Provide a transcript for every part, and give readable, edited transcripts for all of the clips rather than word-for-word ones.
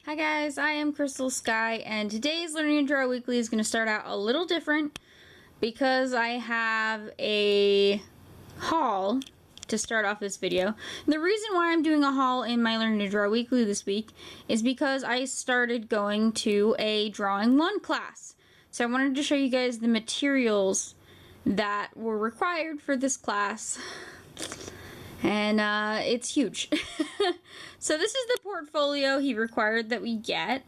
Hi guys, I am Crystal Sky, and today's Learning to Draw Weekly is going to start out a little different because I have a haul to start off this video. And the reason why I'm doing a haul in my Learning to Draw Weekly this week is because I started going to a Drawing 1 class. So I wanted to show you guys the materials that were required for this class. And it's huge. So this is the portfolio he required that we get.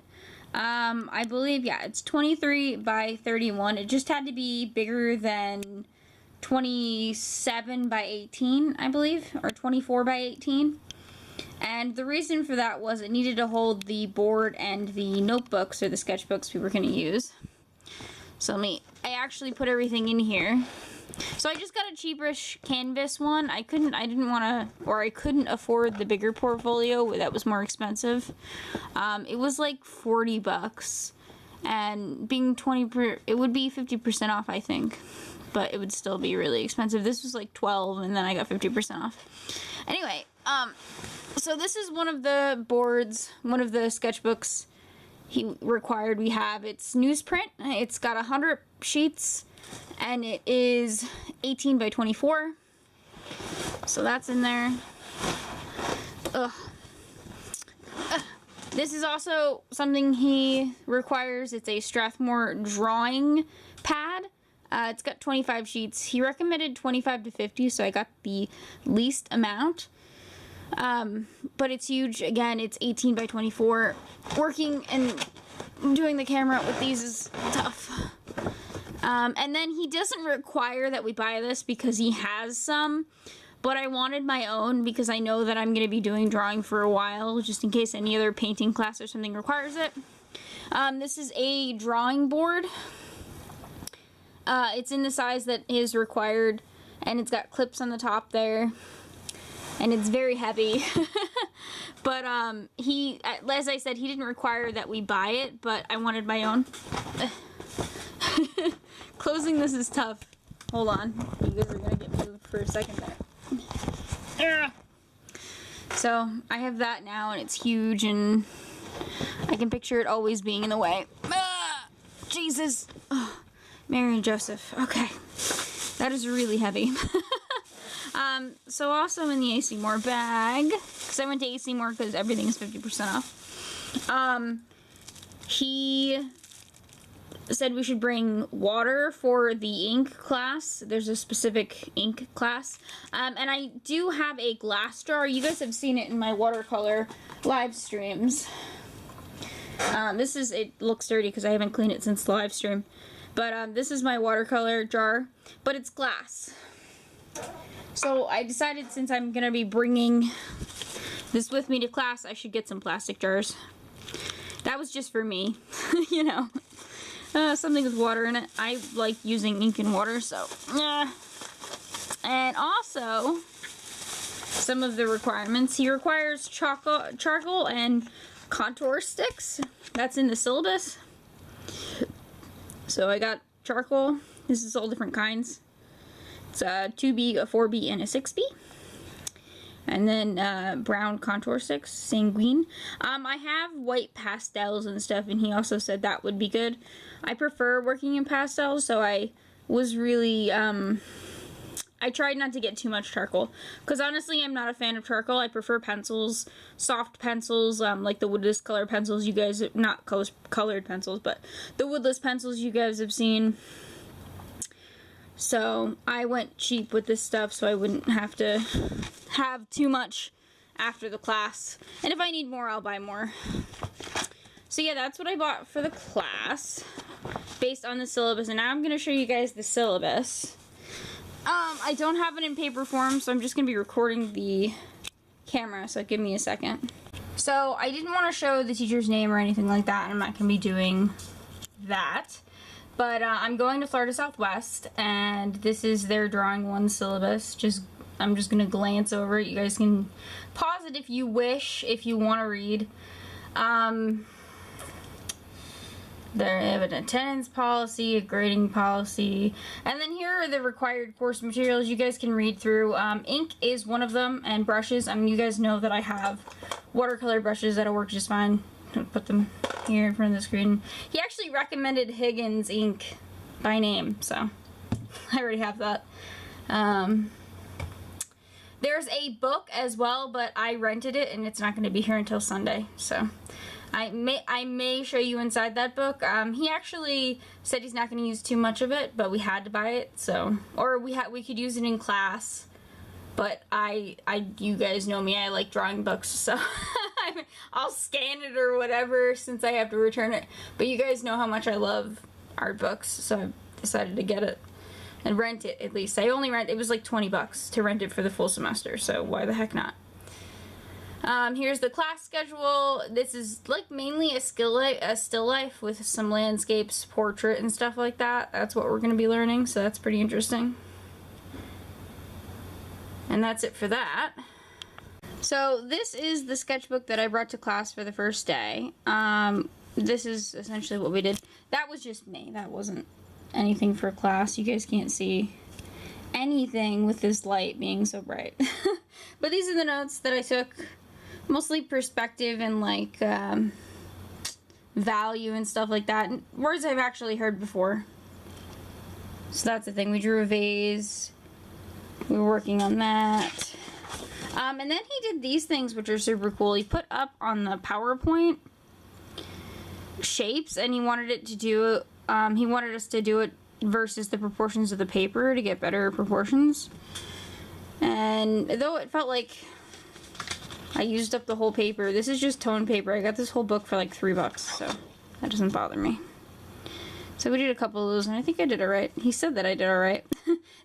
I believe, yeah, it's 23 by 31. It just had to be bigger than 27 by 18, I believe, or 24 by 18. And the reason for that was it needed to hold the board and the notebooks or the sketchbooks we were going to use. So I actually put everything in here. So I just got a cheapish canvas one. I couldn't afford the bigger portfolio that was more expensive. It was like 40 bucks, and being it would be 50% off, I think, but it would still be really expensive. This was like 12, and then I got 50% off. Anyway, so this is one of the boards, one of the sketchbooks he required. We have it's newsprint. It's got 100 sheets. And it is 18 by 24. So that's in there. This is also something he requires. It's a Strathmore drawing pad. It's got 25 sheets. He recommended 25 to 50, so I got the least amount. But it's huge. Again, it's 18 by 24. Working and doing the camera with these is tough. And then he doesn't require that we buy this because he has some, but I wanted my own because I know that I'm going to be doing drawing for a while, just in case any other painting class or something requires it. This is a drawing board. It's in the size that is required, and it's got clips on the top there, and it's very heavy. But as I said, he didn't require that we buy it, but I wanted my own. Closing this is tough. Hold on. You guys are going to get moved for a second there. So, I have that now, and it's huge, and I can picture it always being in the way. Jesus. Oh, Mary and Joseph. Okay. That is really heavy. So also in the AC Moore bag, because I went to AC Moore because everything is 50% off. He said we should bring water for the ink class. There's a specific ink class. And I do have a glass jar. You guys have seen it in my watercolor live streams. It looks dirty because I haven't cleaned it since the live stream. But this is my watercolor jar, but it's glass. So I decided since I'm going to be bringing this with me to class, I should get some plastic jars. That was just for me, you know. Something with water in it. I like using ink and water, so. And also, some of the requirements. He requires charcoal and contour sticks. That's in the syllabus. So I got charcoal. This is all different kinds. It's a 2B, a 4B, and a 6B. And then brown contour sticks, sanguine. I have white pastels and stuff, and he also said that would be good. I prefer working in pastels, so I was really, I tried not to get too much charcoal. Because honestly, I'm not a fan of charcoal. I prefer pencils, soft pencils, like the woodless color pencils you guys, not colored pencils, but the woodless pencils you guys have seen. So I went cheap with this stuff so I wouldn't have to have too much after the class. And if I need more, I'll buy more. So yeah, that's what I bought for the class based on the syllabus. And now I'm going to show you guys the syllabus. I don't have it in paper form, so I'm just going to be recording the camera, so give me a second. So I didn't want to show the teacher's name or anything like that. I'm not going to be doing that. But I'm going to Florida Southwest, and this is their Drawing 1 syllabus. I'm just going to glance over it. You guys can pause it if you wish, if you want to read. They have an attendance policy, a grading policy, and then here are the required course materials you guys can read through. Ink is one of them, and brushes. You guys know that I have watercolor brushes that'll work just fine. I'll put them here in front of the screen. He actually recommended Higgins ink by name, so I already have that. There's a book as well, but I rented it and it's not going to be here until Sunday, so I may show you inside that book. He actually said he's not going to use too much of it, but we had to buy it, so, or we could use it in class, but you guys know me, I like drawing books, so I'll scan it or whatever since I have to return it, but you guys know how much I love art books, so I decided to get it. And rent it, at least. I only it was like 20 bucks to rent it for the full semester, so why the heck not? Here's the class schedule. This is like mainly a still life with some landscapes, portrait, and stuff like that. That's what we're going to be learning, so that's pretty interesting. And that's it for that. So this is the sketchbook that I brought to class for the first day. This is essentially what we did. That was just me. That wasn't anything for class. You guys can't see anything with this light being so bright. But these are the notes that I took. Mostly perspective and like value and stuff like that. And words I've actually heard before. So that's the thing. We drew a vase. We were working on that. And then he did these things which are super cool. He put up on the PowerPoint shapes and he wanted it to do he wanted us to do it versus the proportions of the paper to get better proportions. And though it felt like I used up the whole paper, this is just toned paper. I got this whole book for like $3, so that doesn't bother me. So we did a couple of those, and I think I did alright. He said that I did alright.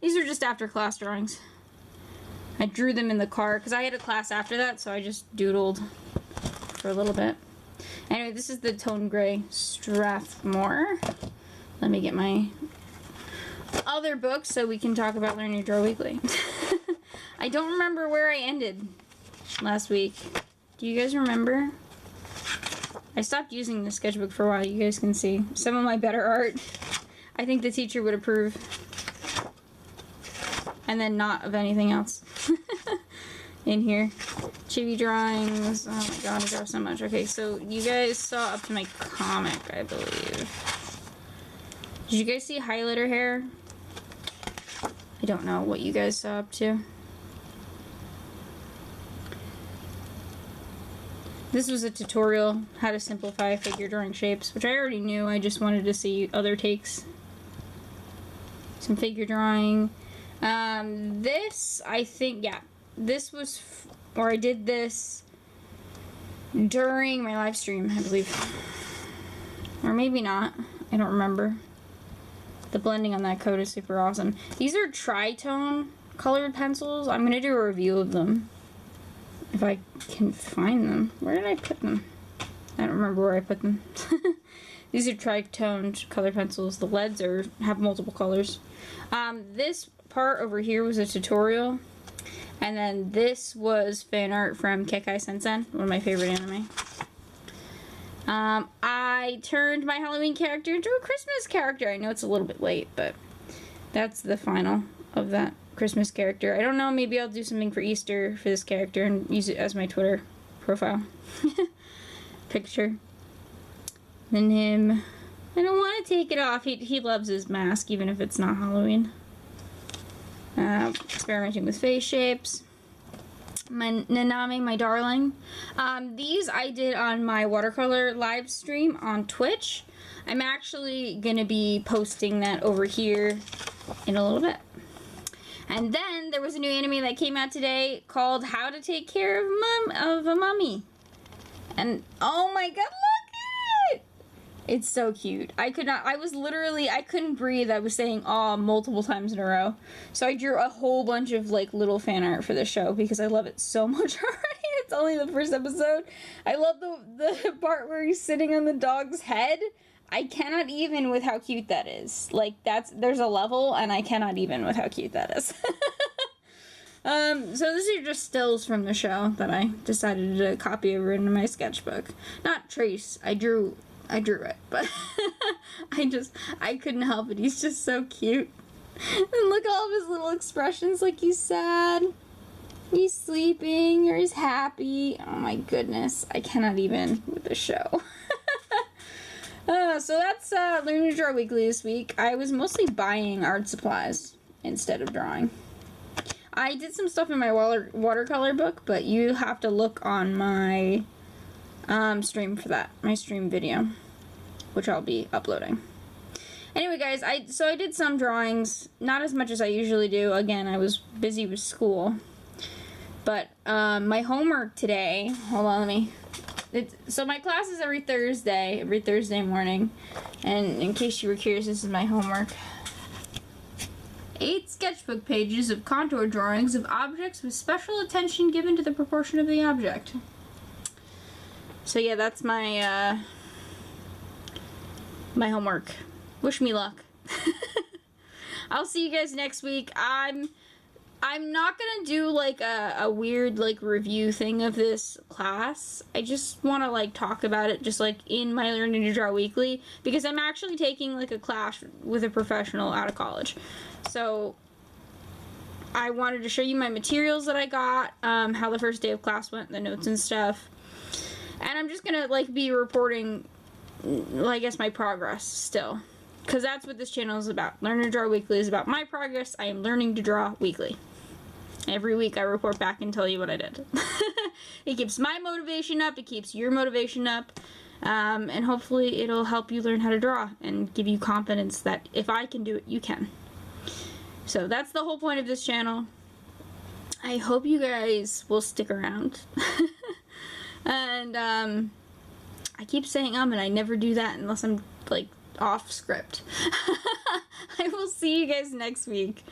These are just after class drawings. I drew them in the car, because I had a class after that, so I just doodled for a little bit. Anyway, this is the Tone Gray Strathmore. Let me get my other books so we can talk about Learn to Draw Weekly. I don't remember where I ended last week. Do you guys remember? I stopped using the sketchbook for a while. You guys can see some of my better art. I think the teacher would approve. And then not of anything else. In here. Chibi drawings. Oh my god, I draw so much. Okay, so you guys saw up to my comic, I believe. Did you guys see highlighter hair? I don't know what you guys saw up to. This was a tutorial, how to simplify figure drawing shapes, which I already knew. I just wanted to see other takes. Some figure drawing. This, I think, yeah. This was, or I did this during my live stream, I believe. Or maybe not. I don't remember. The blending on that coat is super awesome. These are tritone colored pencils. I'm going to do a review of them. If I can find them. Where did I put them? I don't remember where I put them. These are tritoned colored pencils. The leads have multiple colors. This part over here was a tutorial. And then this was fan art from Kekai Sensen, one of my favorite anime. I turned my Halloween character into a Christmas character. I know it's a little bit late, but that's the final of that Christmas character. I don't know, maybe I'll do something for Easter for this character and use it as my Twitter profile picture. And him, I don't want to take it off. He loves his mask even if it's not Halloween. Experimenting with face shapes. My Nanami, my darling. These I did on my watercolor live stream on Twitch. I'm actually gonna be posting that over here in a little bit. And then there was a new anime that came out today called How to Take Care of a Mummy. And oh my god, look at it! It's so cute. I couldn't breathe. I was saying aw multiple times in a row. So I drew a whole bunch of like little fan art for the show because I love it so much already. It's only the first episode. I love the part where he's sitting on the dog's head. I cannot even with how cute that is. Like there's a level and I cannot even with how cute that is. So these are just stills from the show that I decided to copy over into my sketchbook. Not trace. I drew it, but I couldn't help it. He's just so cute. And look at all of his little expressions, like he's sad. He's sleeping or he's happy. Oh my goodness. I cannot even with the show. So that's Learning to Draw Weekly this week. I was mostly buying art supplies instead of drawing. I did some stuff in my watercolor book, but you have to look on my stream for that. My stream video, which I'll be uploading. Anyway, guys, I did some drawings. Not as much as I usually do. Again, I was busy with school. But my homework today, hold on, so my class is every Thursday morning. And in case you were curious, this is my homework. 8 sketchbook pages of contour drawings of objects with special attention given to the proportion of the object. So yeah, that's my my homework. Wish me luck. I'll see you guys next week. I'm not gonna do like a weird like review thing of this class. I just want to like talk about it just like in my Learning to Draw Weekly, because I'm actually taking like a class with a professional out of college. So I wanted to show you my materials that I got, how the first day of class went, the notes and stuff. And I'm just gonna like be reporting, I guess, my progress still. Because that's what this channel is about. Learning to Draw Weekly is about my progress. I am learning to draw weekly. Every week I report back and tell you what I did. It keeps my motivation up. It keeps your motivation up. And hopefully it'll help you learn how to draw and give you confidence that if I can do it, you can. So that's the whole point of this channel. I hope you guys will stick around. And I keep saying and I never do that unless I'm like off script. I will see you guys next week.